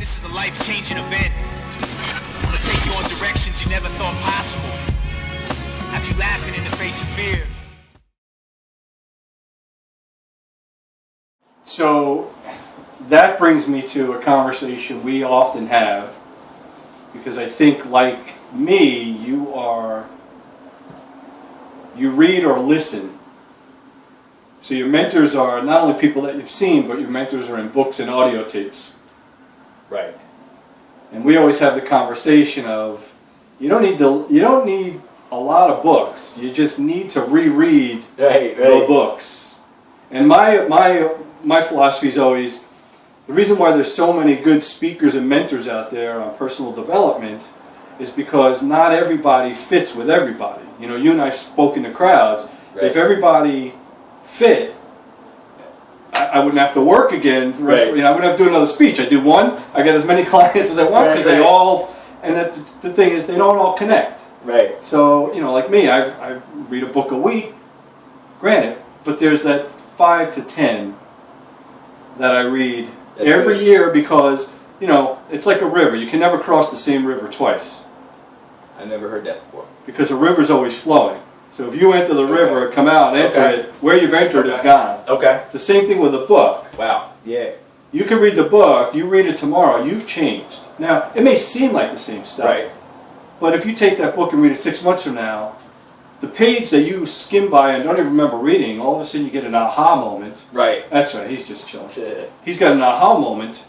This is a life-changing event. I want to take you on directions you never thought possible. Have you laughing in the face of fear? So that brings me to a conversation we often have, because I think, like me, you read or listen. So your mentors are not only people that you've seen, but your mentors are in books and audio tapes. Right. And we always have the conversation of, you don't need a lot of books. You just need to reread the books. And my philosophy is always, the reason why there's so many good speakers and mentors out there on personal development is because not everybody fits with everybody. You know, you and I spoke in the crowds. Right. If everybody fit, I wouldn't have to work again. I wouldn't have to do another speech. I do one, I get as many clients as I want, because they all, and the thing is, they don't all connect. Right. So, like me, I read a book a week, granted, but there's that 5 to 10 that I read every year, because, it's like a river. You can never cross the same river twice. I never heard that before. Because the river's always flowing. So if you enter the river, come out, enter it, where you've entered is gone. Okay. It's the same thing with a book. Wow. Yeah. You can read the book, you read it tomorrow, you've changed. Now, it may seem like the same stuff. Right. But if you take that book and read it 6 months from now, the page that you skim by and don't even remember reading, all of a sudden you get an aha moment. Right. That's right, he's just chilling. He's got an aha moment,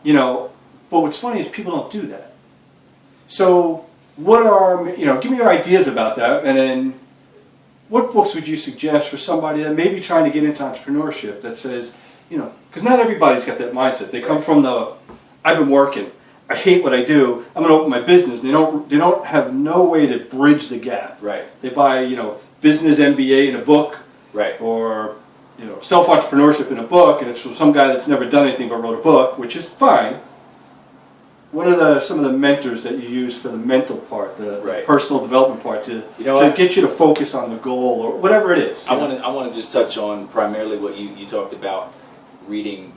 but what's funny is people don't do that. So, give me your ideas about that, and then what books would you suggest for somebody that may be trying to get into entrepreneurship that says, because not everybody's got that mindset. They come from I've been working, I hate what I do, I'm going to open my business. They don't have no way to bridge the gap. Right. They buy, business MBA in a book, right, or self-entrepreneurship in a book, and it's from some guy that's never done anything but wrote a book, which is fine. What are some of the mentors that you use for the mental part, the personal development part, to get you to focus on the goal or whatever it is? I want to just touch on primarily what you talked about, reading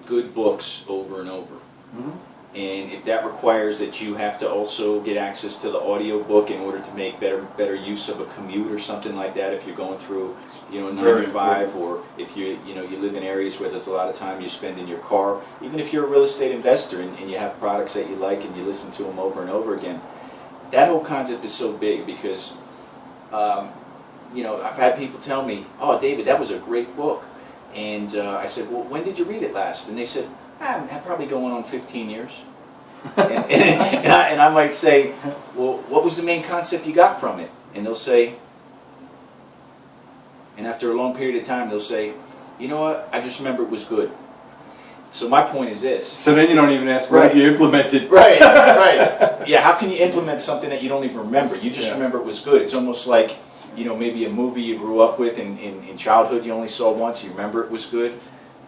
good books over and over. Mm-hmm. And if that requires that you have to also get access to the audio book in order to make better use of a commute or something like that, if you're going through 9 to 5, or if you live in areas where there's a lot of time you spend in your car, even if you're a real estate investor and you have products that you like and you listen to them over and over again, that whole concept is so big because I've had people tell me, "Oh, David, that was a great book," and I said, "Well, when did you read it last?" And they said, I'm probably going on 15 years. and I might say, well, what was the main concept you got from it? And they'll say, and after a long period of time, they'll say, you know what, I just remember it was good. So my point is this. So then you don't even ask what you implemented. Right. Yeah, how can you implement something that you don't even remember? You just remember it was good. It's almost like, maybe a movie you grew up with in childhood you only saw once, you remember it was good,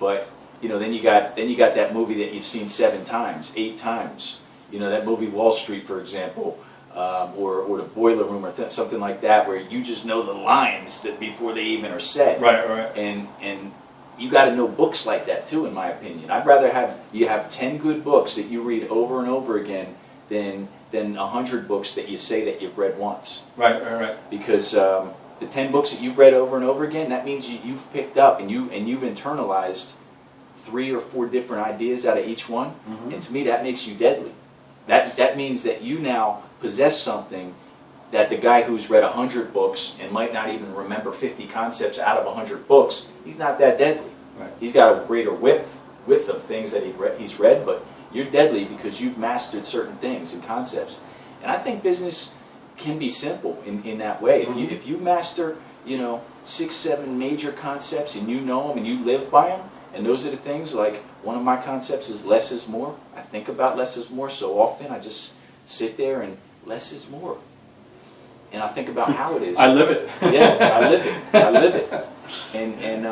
but then you got that movie that you've seen 7 times, 8 times. That movie Wall Street, for example, or The Boiler Room, or something like that, where you just know the lines that before they even are said. Right. And you got to know books like that too, in my opinion. I'd rather have 10 good books that you read over and over again than 100 books that you say that you've read once. Right. Because the 10 books that you've read over and over again, that means you've picked up and you've internalized 3 or 4 different ideas out of each one, and to me that makes you deadly. That means that you now possess something that the guy who's read 100 books and might not even remember 50 concepts out of 100 books, he's not that deadly. Right. He's got a greater width of things that he's read, but you're deadly because you've mastered certain things and concepts. And I think business can be simple in that way. If you master 6, 7 major concepts and you know them and you live by them. And those are the things, like one of my concepts is less is more. I think about less is more so often. I just sit there and less is more. And I think about how it is. I live it. Yeah, I live it. And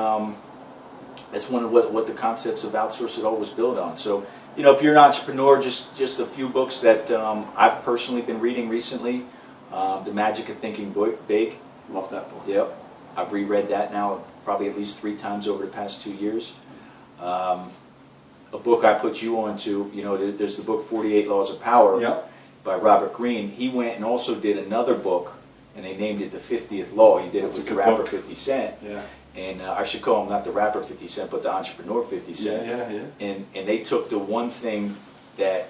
that's one of what the concepts of Outsource It All was built on. So, if you're an entrepreneur, just a few books that I've personally been reading recently. The Magic of Thinking Big. Love that book. Yep. I've reread that now probably at least 3 times over the past 2 years. a book I put you on to, there's the book 48 Laws of Power by Robert Greene. He went and also did another book, and they named it the 50th Law. He did it with the rapper 50 Cent. Yeah. And I should call him not the rapper 50 Cent, but the entrepreneur 50 Cent. Yeah. And they took the one thing that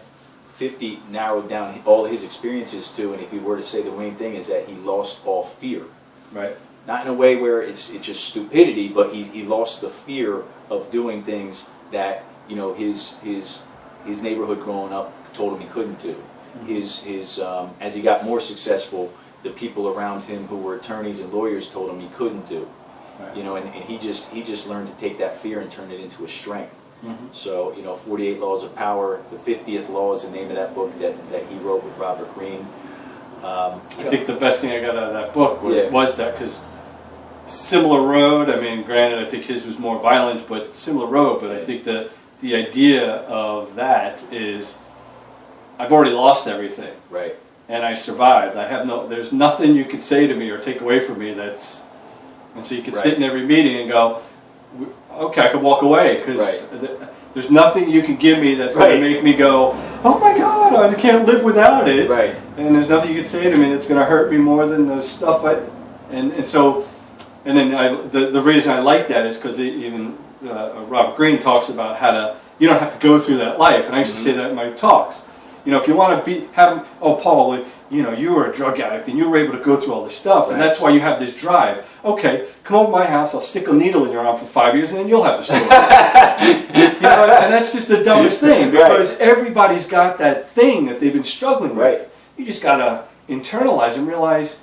50 narrowed down all his experiences to, and if you were to say the main thing is that he lost all fear. Right. Not in a way where it's just stupidity, but he lost the fear of doing things that his neighborhood growing up told him he couldn't do. As he got more successful, the people around him who were attorneys and lawyers told him he couldn't do. Right. And he just learned to take that fear and turn it into a strength. Mm-hmm. So 48 Laws of Power. The 50th Law is the name of that book that he wrote with Robert Greene. I think the best thing I got out of that book was that, because similar road. I mean, granted, I think his was more violent, but similar road. But I think the idea of that is, I've already lost everything, right? And I survived. There's nothing you could say to me or take away from me and so you could sit in every meeting and go, okay, I could walk away, because there's nothing you can give me that's going to make me go, oh my God, I can't live without it. Right. And there's nothing you can say to me that's going to hurt me more than the stuff the reason I like that is because even Robert Greene talks about you don't have to go through that life. And I used to say that in my talks. If you want to Paul, you were a drug addict and you were able to go through all this stuff, and that's why you have this drive. Okay, come over to my house, I'll stick a needle in your arm for 5 years, and then you'll have the story. And that's just the dumbest thing, because everybody's got that thing that they've been struggling with. You just got to internalize and realize,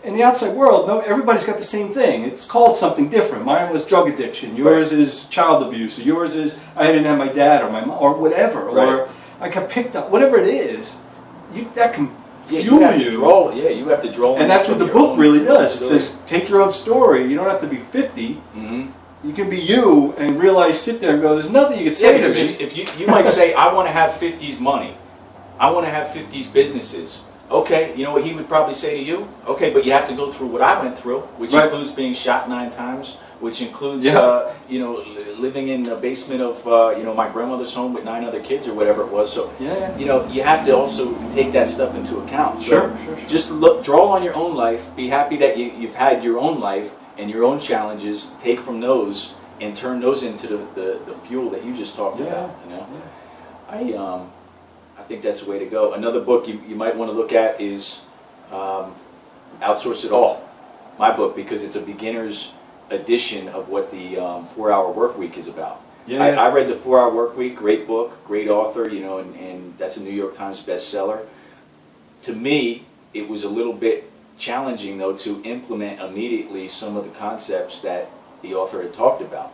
in the outside world, no, everybody's got the same thing. It's called something different. Mine was drug addiction. Yours is child abuse. Or yours is I didn't have my dad or my mom or whatever. Or I got picked up. Whatever it is, that can fuel you. You have to draw. And that's what the book really does. It says, take your own story. You don't have to be 50. Mm-hmm. You can be you and realize, sit there and go, there's nothing you can say to me. If you might say, I want to have 50s money. I want to have 50s businesses. Okay, you know what he would probably say to you? Okay, but you have to go through what I went through, which includes being shot 9 times, which includes, living in the basement of, my grandmother's home with 9 other kids or whatever it was. So, you have to also take that stuff into account. So sure. Just draw on your own life. Be happy that you've had your own life and your own challenges. Take from those and turn those into the fuel that you just talked about. I think that's the way to go. Another book you might want to look at is Outsource It All, my book, because it's a beginner's edition of what the 4-Hour Work Week is about. I read the 4-Hour Work Week, great book, great author, and that's a New York Times bestseller. To me, it was a little bit challenging, though, to implement immediately some of the concepts that the author had talked about,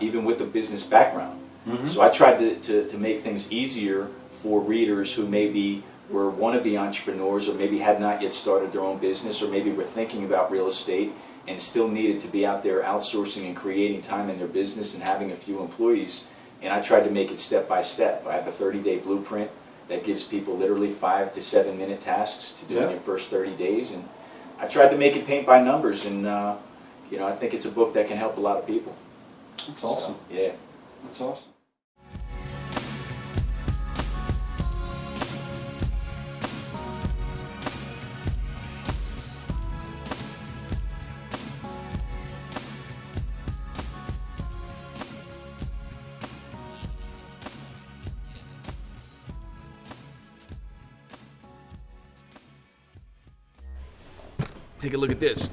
even with a business background. Mm-hmm. So I tried to make things easier for readers who maybe were wannabe entrepreneurs, or maybe had not yet started their own business, or maybe were thinking about real estate and still needed to be out there outsourcing and creating time in their business and having a few employees. And I tried to make it step by step. I have a 30-day blueprint that gives people literally 5 to 7 minute tasks to do in your first 30 days. And I tried to make it paint by numbers, and I think it's a book that can help a lot of people. That's awesome. Yeah. That's awesome. Take a look at this.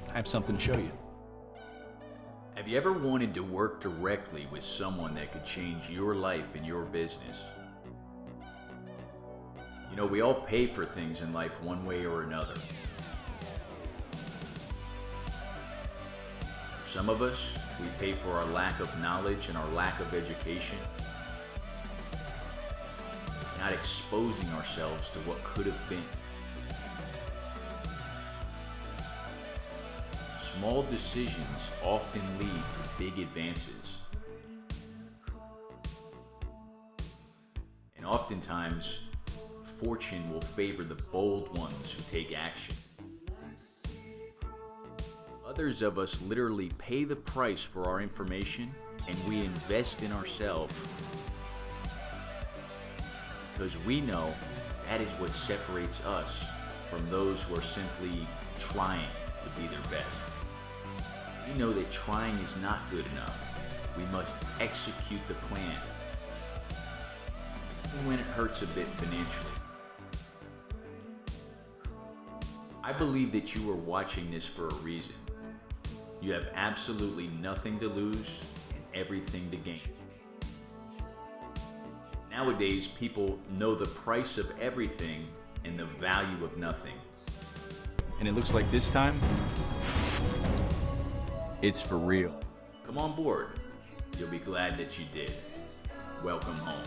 I have something to show you. Have you ever wanted to work directly with someone that could change your life and your business? We all pay for things in life one way or another. For some of us, we pay for our lack of knowledge and our lack of education, not exposing ourselves to what could have been. Small decisions often lead to big advances. And oftentimes, fortune will favor the bold ones who take action. Others of us literally pay the price for our information and we invest in ourselves because we know that is what separates us from those who are simply trying to be their best. We know that trying is not good enough. We must execute the plan, even when it hurts a bit financially. I believe that you are watching this for a reason. You have absolutely nothing to lose and everything to gain. Nowadays, people know the price of everything and the value of nothing. And it looks like this time, it's for real. Come on board. You'll be glad that you did. Welcome home.